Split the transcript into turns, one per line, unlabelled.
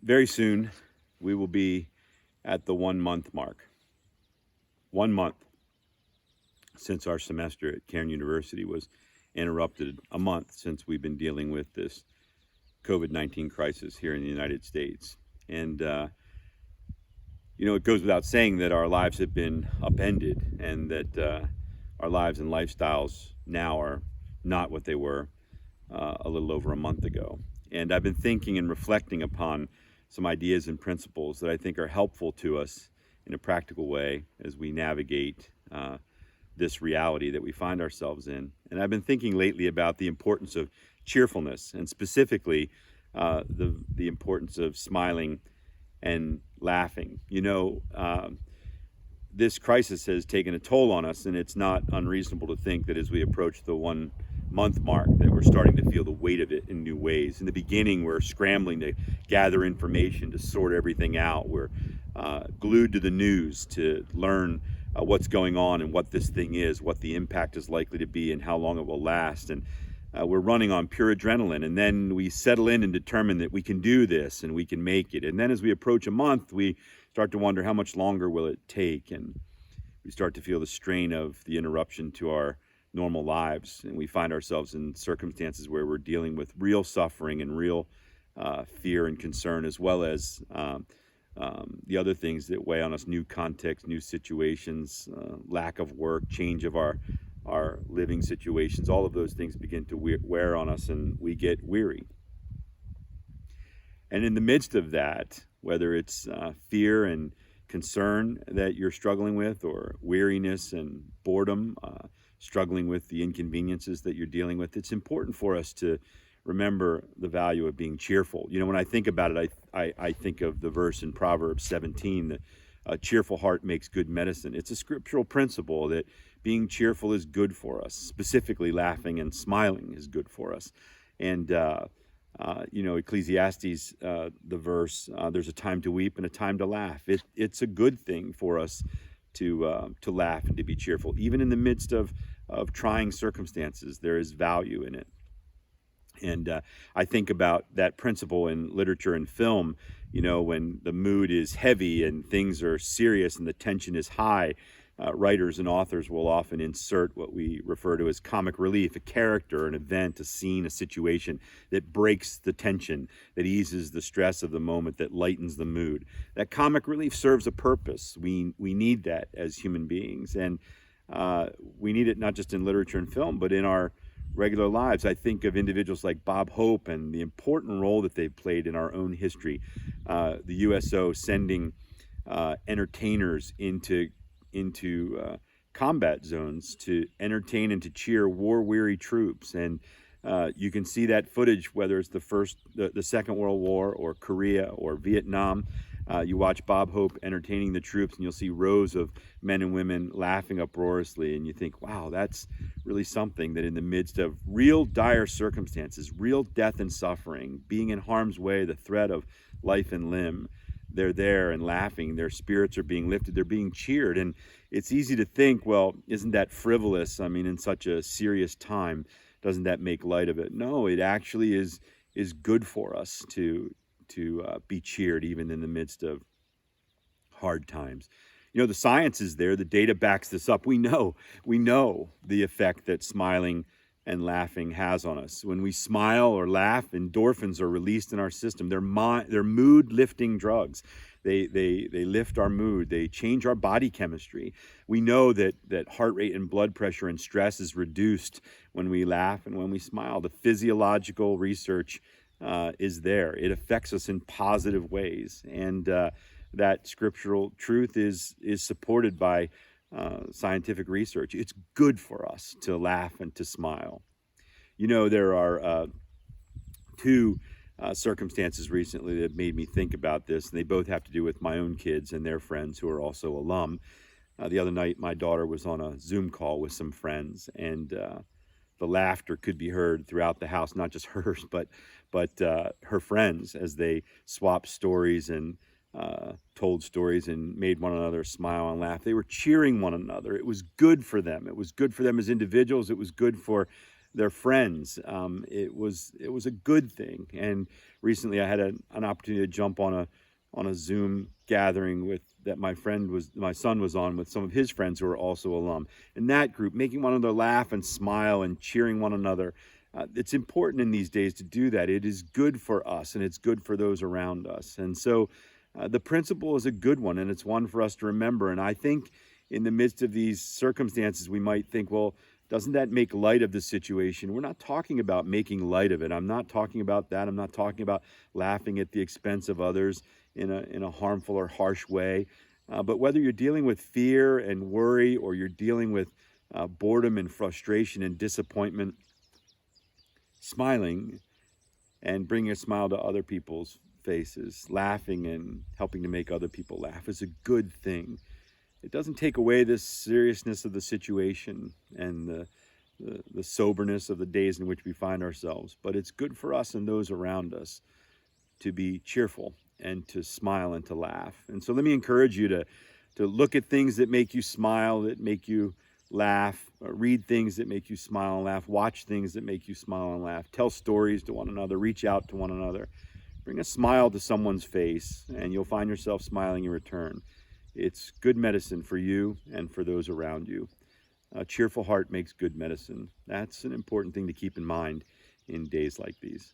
Very soon, we will be at the 1 month mark. 1 month since our semester at Cairn University was interrupted, a month since we've been dealing with this COVID-19 crisis here in the United States. And, it goes without saying that our lives have been upended and that our lives and lifestyles now are not what they were a little over a month ago. And I've been thinking and reflecting upon some ideas and principles that I think are helpful to us in a practical way as we navigate this reality that we find ourselves in. And I've been thinking lately about the importance of cheerfulness, and specifically the importance of smiling and laughing. This crisis has taken a toll on us, and it's not unreasonable to think that as we approach the 1 month mark that we're starting to feel the weight of it in new ways. In the beginning, we're scrambling to gather information, to sort everything out. We're glued to the news to learn what's going on and what this thing is, what the impact is likely to be, and how long it will last. And we're running on pure adrenaline, and then we settle in and determine that we can do this and we can make it. And then as we approach a month, we start to wonder how much longer will it take, and we start to feel the strain of the interruption to our normal lives, and we find ourselves in circumstances where we're dealing with real suffering and real fear and concern, as well as the other things that weigh on us: new context, new situations, lack of work, change of our living situations. All of those things begin to wear on us, and we get weary. And in the midst of that, whether it's fear and concern that you're struggling with, or weariness and boredom, struggling with the inconveniences that you're dealing with, it's important for us to remember the value of being cheerful. When I think about it, I think of the verse in Proverbs 17 that a cheerful heart makes good medicine. It's a scriptural principle that being cheerful is good for us. Specifically, laughing and smiling is good for us. And Ecclesiastes, the verse, there's a time to weep and a time to laugh. It's a good thing for us to laugh and to be cheerful. Even in the midst of trying circumstances, there is value in it. And I think about that principle in literature and film. When the mood is heavy and things are serious and the tension is high, writers and authors will often insert what we refer to as comic relief, a character, an event, a scene, a situation that breaks the tension, that eases the stress of the moment, that lightens the mood. That comic relief serves a purpose. We need that as human beings, and we need it not just in literature and film, but in our regular lives. I think of individuals like Bob Hope and the important role that they've played in our own history. The USO sending entertainers into combat zones to entertain and to cheer war-weary troops. And you can see that footage, whether it's the Second World War, or Korea, or Vietnam. You watch Bob Hope entertaining the troops, and you'll see rows of men and women laughing uproariously, and you think, wow, that's really something, that in the midst of real dire circumstances, real death and suffering, being in harm's way, the threat of life and limb, they're there and laughing. Their spirits are being lifted. They're being cheered. And it's easy to think, well, isn't that frivolous? I mean, in such a serious time, doesn't that make light of it? No, it actually is good for us to be cheered even in the midst of hard times. The science is there. The data backs this up. We know the effect that smiling and laughing has on us. When we smile or laugh, endorphins are released in our system. They're mood-lifting drugs. They lift our mood. They change our body chemistry. We know that heart rate and blood pressure and stress is reduced when we laugh and when we smile. The physiological research is there. It affects us in positive ways, and that scriptural truth is supported by scientific research. It's good for us to laugh and to smile. There are two circumstances recently that made me think about this, and they both have to do with my own kids and their friends who are also alum. The other night, my daughter was on a Zoom call with some friends, and the laughter could be heard throughout the house, not just hers, but her friends, as they swapped stories and told stories and made one another smile and laugh. They were cheering one another. It was good for them. It was good for them as individuals. It was good for their friends. It was a good thing. And recently, I had an opportunity to jump on a Zoom gathering with that my son was on with some of his friends who are also alum. And that group, making one another laugh and smile and cheering one another. It's important in these days to do that. It is good for us and it's good for those around us. And so the principle is a good one, and it's one for us to remember. And I think in the midst of these circumstances, we might think, well, doesn't that make light of the situation? We're not talking about making light of it. I'm not talking about that. I'm not talking about laughing at the expense of others in a harmful or harsh way. But whether you're dealing with fear and worry, or you're dealing with boredom and frustration and disappointment, smiling and bringing a smile to other people's faces, laughing and helping to make other people laugh is a good thing. It doesn't take away the seriousness of the situation and the soberness of the days in which we find ourselves, but it's good for us and those around us to be cheerful and to smile and to laugh. And so let me encourage you to look at things that make you smile, that make you laugh, read things that make you smile and laugh, watch things that make you smile and laugh, tell stories to one another, reach out to one another. Bring a smile to someone's face, and you'll find yourself smiling in return. It's good medicine for you and for those around you. A cheerful heart makes good medicine. That's an important thing to keep in mind in days like these.